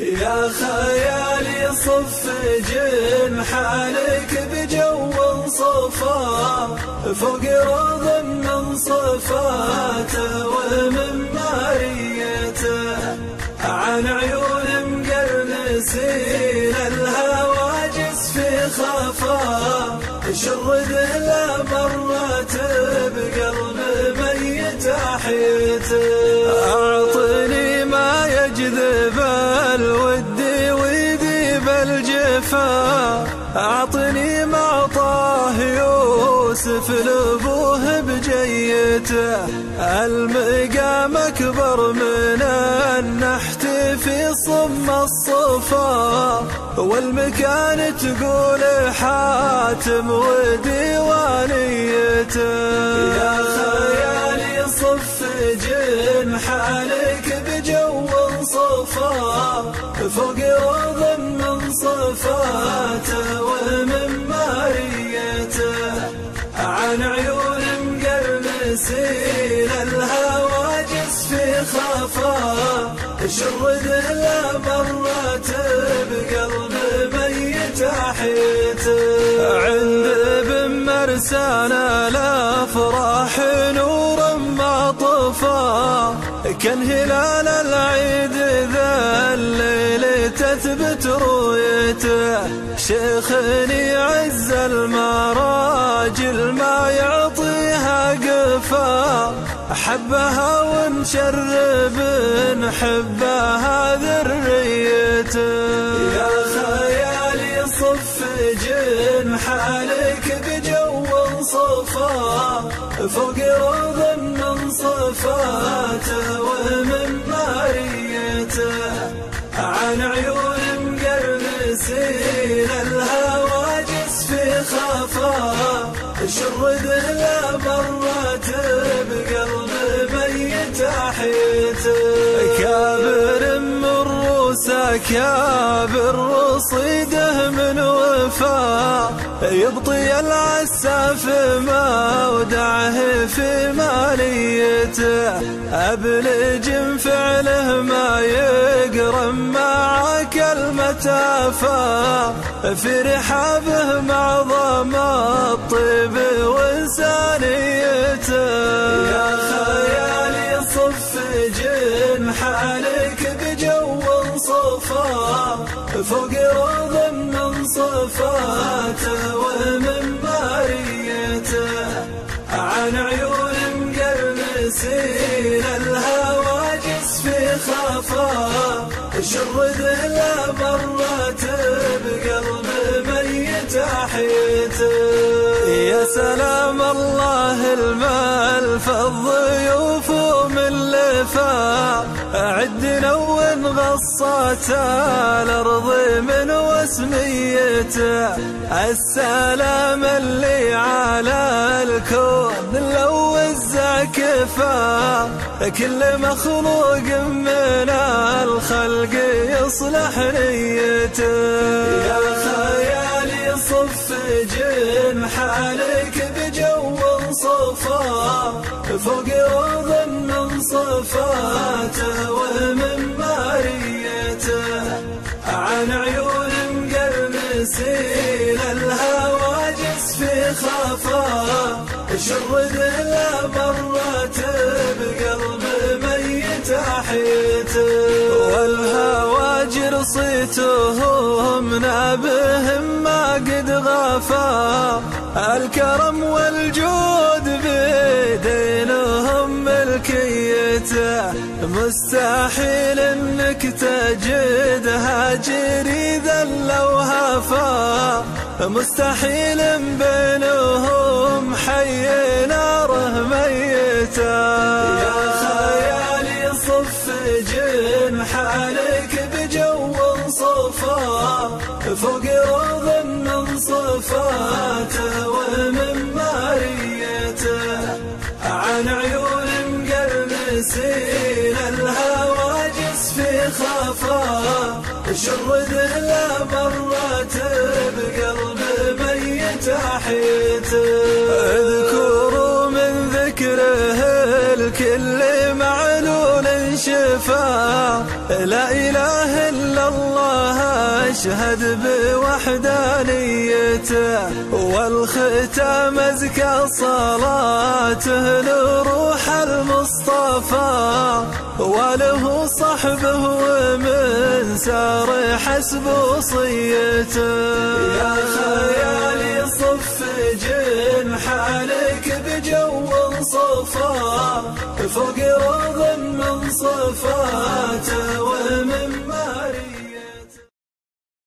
يا خيالي صف جنحانك بجو صفا فوق روض من صفاته ومن ماريته عن عيون مقرنسين الهواجس في خفا شرد له مرات بقلب ميت احيته اعطني ما يجذب الود ويذيب الجفا اعطني ما اعطاه يوسف لابوه بجيته المقام اكبر من النحت في صم الصفا والمكان تقول حاتم وديوانيته يا خيالي صف جنحانك بجو صفا فوق روض من صفاته ومن ماريته عن عيون مقرنسين الهواجس في خفا شرد له مرات بقلب ميت احيته عند ابن مرسان الافراح نورا ما طفا كان هلال العيد ذا الليل تثبت رؤيته شيخني عز المراجل ما يعطيها قفا حبها ونشرب نحبها ذريته يا خيالي صف جنحانك بجو صفا فوق روض من صفاته ومن ماريته عن عيون مقرنسين الهواجس في خفا شرد له مرات بقلب ميت احيته كابر من روسه كابر رصيده من وفا يبطي العساف ما ودعه في ماليته ابلج فعله ما يقرم مع كلمة افا في رحابه معظم الطيب وانسانيته يا خيالي صف جنحانك بجو صفا فوق روض من صفاته ومن ماريته عن عيون مقرنسين الهواجس في خفا شرد له مرات بقلب ميت احيته يا سلام الله المال فالضيوف من لفا عدنا وانغصت الارض من وسميته السلام اللي على الكون لو الزكفا كل مخلوق من الخلق يصلح نيته يا خيالي صف جنحانك بجو صفا فوق روض من صفاته ومن ماريته عن عيون مقرنسين الهواجس في خفا شرد له مرات بقلب ميت احيته والهواجر صيتهم نابهم ما قد غفا الكرم والجود بيدينهم ملكيته مستحيل انك تجد هاجري ذل وهفا مستحيل بينهم حي ناره ميته يا خيالي صف جنحانك بجو صفا فوق روض من صفاته ومن ماريته عن عيون مقرنسين الهواجس في خفا شرد له مرات بقلب ميت احيته اذكروا من ذكر ذكره الكل معلول شفا. لا إله إلا الله أشهد بوحدانيته، والختام أزكى صلاته لروح المصطفى، وله صحبه ومن سار حسب وصيته. يا خيالي صف جنحانك بجو صفا، فوق روض من صفاته ومن ماري